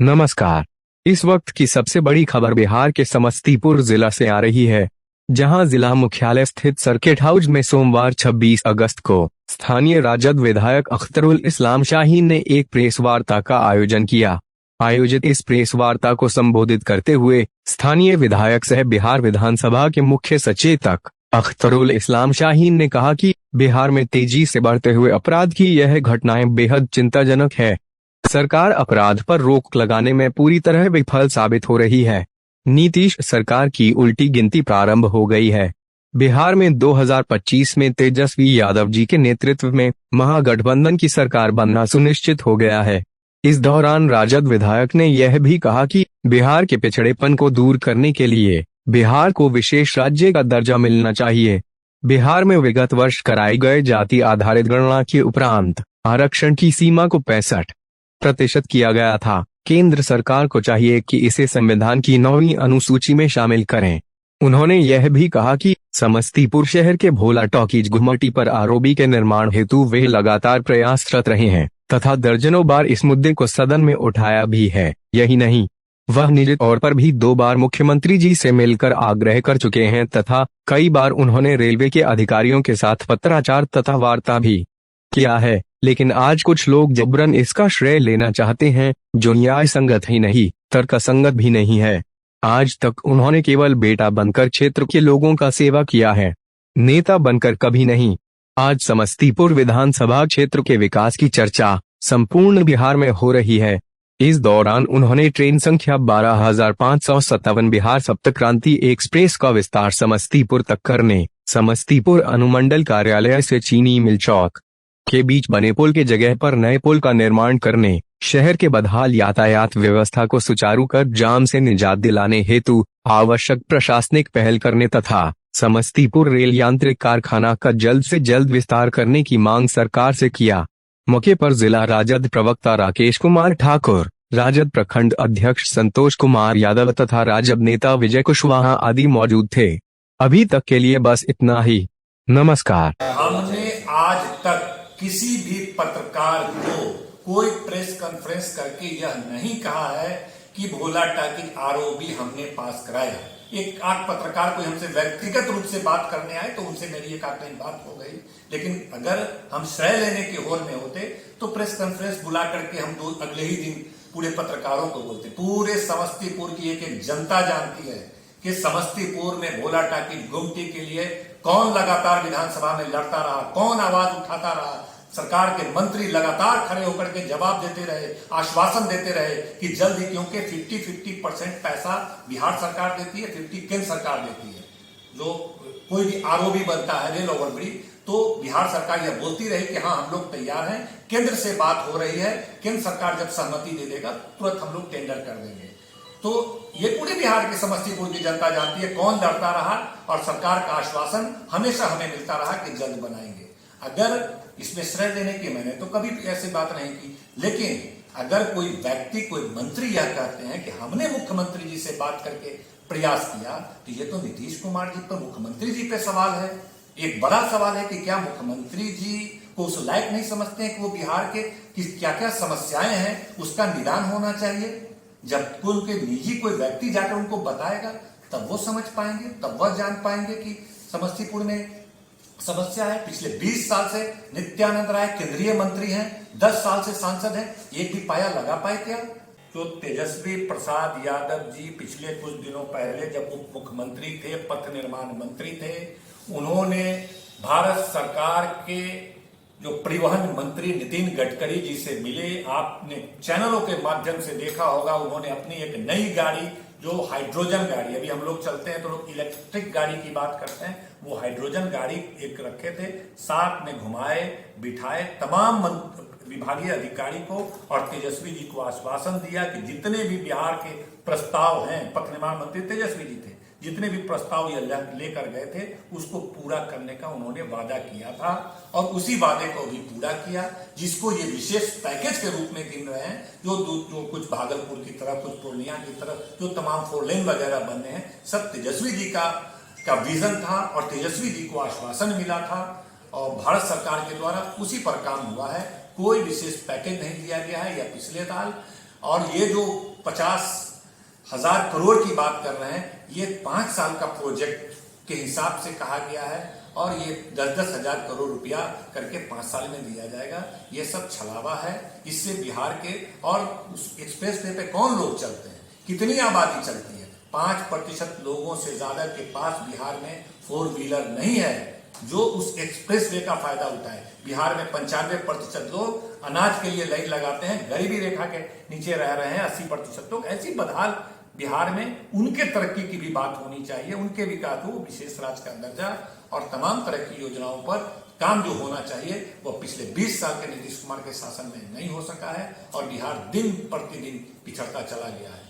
नमस्कार। इस वक्त की सबसे बड़ी खबर बिहार के समस्तीपुर जिला से आ रही है, जहां जिला मुख्यालय स्थित सर्किट हाउस में सोमवार 26 अगस्त को स्थानीय राजद विधायक अख्तरुल इस्लाम शाहीन ने एक प्रेस वार्ता का आयोजन किया। आयोजित इस प्रेस वार्ता को संबोधित करते हुए स्थानीय विधायक सह बिहार विधानसभा के मुख्य सचेतक अख्तरुल इस्लाम शाहीन ने कहा कि बिहार में तेजी से बढ़ते हुए अपराध की यह घटनाएं बेहद चिंताजनक है। सरकार अपराध पर रोक लगाने में पूरी तरह विफल साबित हो रही है। नीतीश सरकार की उल्टी गिनती प्रारंभ हो गई है। बिहार में 2025 में तेजस्वी यादव जी के नेतृत्व में महागठबंधन की सरकार बनना सुनिश्चित हो गया है। इस दौरान राजद विधायक ने यह भी कहा कि बिहार के पिछड़ेपन को दूर करने के लिए बिहार को विशेष राज्य का दर्जा मिलना चाहिए। बिहार में विगत वर्ष कराए गए जाति आधारित गणना के उपरांत आरक्षण की सीमा को 65% किया गया था। केंद्र सरकार को चाहिए कि इसे संविधान की 9वीं अनुसूची में शामिल करें। उन्होंने यह भी कहा कि समस्तीपुर शहर के भोला टॉकीज घुमटी पर आरओबी के निर्माण हेतु वे लगातार प्रयासरत रहे हैं तथा दर्जनों बार इस मुद्दे को सदन में उठाया भी है। यही नहीं, वह निजी तौर पर भी 2 बार मुख्यमंत्री जी से मिलकर आग्रह कर चुके हैं तथा कई बार उन्होंने रेलवे के अधिकारियों के साथ पत्राचार तथा वार्ता भी किया है। लेकिन आज कुछ लोग जबरन इसका श्रेय लेना चाहते हैं, जो न्याय संगत ही नहीं, तर्कसंगत भी नहीं है। आज तक उन्होंने केवल बेटा बनकर क्षेत्र के लोगों का सेवा किया है, नेता बनकर कभी नहीं। आज समस्तीपुर विधानसभा क्षेत्र के विकास की चर्चा संपूर्ण बिहार में हो रही है। इस दौरान उन्होंने ट्रेन संख्या 12,557 बिहार सप्तक्रांति एक्सप्रेस का विस्तार समस्तीपुर तक करने, समस्तीपुर अनुमंडल कार्यालय से चीनी मिल चौक के बीच बने पुल के जगह पर नए पुल का निर्माण करने, शहर के बदहाल यातायात व्यवस्था को सुचारू कर जाम से निजात दिलाने हेतु आवश्यक प्रशासनिक पहल करने तथा समस्तीपुर रेल यांत्रिक कारखाना का जल्द से जल्द विस्तार करने की मांग सरकार से किया। मौके पर जिला राजद प्रवक्ता राकेश कुमार ठाकुर, राजद प्रखंड अध्यक्ष संतोष कुमार यादव तथा राजद नेता विजय कुशवाहा आदि मौजूद थे। अभी तक के लिए बस इतना ही। नमस्कार। हमने आज तक किसी भी पत्रकार को कोई प्रेस कॉन्फ्रेंस करके यह नहीं कहा है कि भोला टाकी आरओबी हमने पास कराया। एक आध पत्रकार कोई हमसे व्यक्तिगत रूप से बात करने आए तो उनसे मेरी एक आध बात हो गई, लेकिन अगर हम श्रेय लेने के होड़ में होते तो प्रेस कॉन्फ्रेंस बुला करके हम अगले ही दिन पूरे पत्रकारों को बोलते। पूरे समस्तीपुर की एक जनता जानती है कि समस्तीपुर में भोला टाकी गुमटी के लिए कौन लगातार विधानसभा में लड़ता रहा, कौन आवाज उठाता रहा। सरकार के मंत्री लगातार खड़े होकर के जवाब देते रहे, आश्वासन देते रहे कि जल्द ही, क्योंकि 50% पैसा बिहार सरकार देती है, 50 केंद्र सरकार देती है। जो कोई भी आरओबी बनता है, रेल ओवरब्रिज, तो बिहार सरकार यह बोलती रही कि हाँ हम लोग तैयार हैं, केंद्र से बात हो रही है, केंद्र सरकार जब सहमति दे देगा तुरंत हम लोग टेंडर कर देंगे। तो ये पूरे बिहार की समस्तीपुर की जनता जानती है कौन लड़ता रहा और सरकार का आश्वासन हमेशा हमें मिलता रहा कि जल्द बनाएंगे। अगर इसमें श्रेय देने की मैंने तो कभी ऐसी बात नहीं की, लेकिन अगर कोई व्यक्ति, कोई मंत्री यह कहते हैं कि हमने मुख्यमंत्री जी से बात करके प्रयास किया, तो ये तो नीतीश कुमार जी पर, मुख्यमंत्री जी पे सवाल है। एक बड़ा सवाल है कि क्या मुख्यमंत्री जी को उस लायक नहीं समझते हैं कि वो बिहार के क्या क्या समस्याएं हैं उसका निदान होना चाहिए। जब कोई उनके निजी कोई व्यक्ति जाकर उनको बताएगा तब वो समझ पाएंगे, तब वह जान पाएंगे कि समस्तीपुर में समस्या है। पिछले 20 साल से नित्यानंद राय केंद्रीय मंत्री हैं, 10 साल से सांसद हैं, एक भी पाया लगा पाए क्या? तो तेजस्वी प्रसाद यादव जी पिछले कुछ दिनों पहले जब उप मुख्यमंत्री थे, पथ निर्माण मंत्री थे, उन्होंने भारत सरकार के जो परिवहन मंत्री नितिन गडकरी जी से मिले। आपने चैनलों के माध्यम से देखा होगा, उन्होंने अपनी एक नई गाड़ी, जो हाइड्रोजन गाड़ी, अभी हम लोग चलते हैं तो लोग इलेक्ट्रिक गाड़ी की बात करते हैं, वो हाइड्रोजन गाड़ी एक रखे थे, साथ में घुमाए बिठाए तमाम विभागीय अधिकारी को और तेजस्वी जी को आश्वासन दिया कि जितने भी बिहार के प्रस्ताव हैं, पथ निर्माण मंत्री तेजस्वी जी थे, जितने भी प्रस्ताव ये लेकर गए थे उसको पूरा करने का उन्होंने वादा किया था और उसी वादे को भी पूरा किया, जिसको ये विशेष पैकेज के रूप में गिन रहे हैं। जो कुछ भागलपुर की तरफ, कुछ पूर्णिया की तरफ जो तमाम 4 लेन वगैरह बने हैं, सब तेजस्वी जी का का विजन था और तेजस्वी जी को आश्वासन मिला था और भारत सरकार के द्वारा उसी पर काम हुआ है। कोई विशेष पैकेज नहीं दिया गया है या पिछले साल। और ये जो 50,000 करोड़ की बात कर रहे हैं, ये 5 साल का प्रोजेक्ट के हिसाब से कहा गया है और ये 10-10 हजार करोड़ रुपया करके 5 साल में दिया जाएगा। ये सब छलावा है। इससे बिहार के और उस एक्सप्रेस वे पे कौन लोग चलते हैं, कितनी आबादी चलती है? 5% लोगों से ज्यादा के पास बिहार में 4 व्हीलर नहीं है जो उस एक्सप्रेस वे का फायदा उठाए। बिहार में 95% लोग अनाज के लिए लाइन लगाते हैं, गरीबी रेखा के नीचे रह रहे हैं 80% लोग। ऐसी बदहाल बिहार में उनके तरक्की की भी बात होनी चाहिए, उनके विकास को, विशेष राज्य का दर्जा और तमाम तरह की योजनाओं पर काम जो होना चाहिए वो पिछले 20 साल के नीतीश कुमार के शासन में नहीं हो सका है और बिहार दिन प्रतिदिन पिछड़ता चला गया है।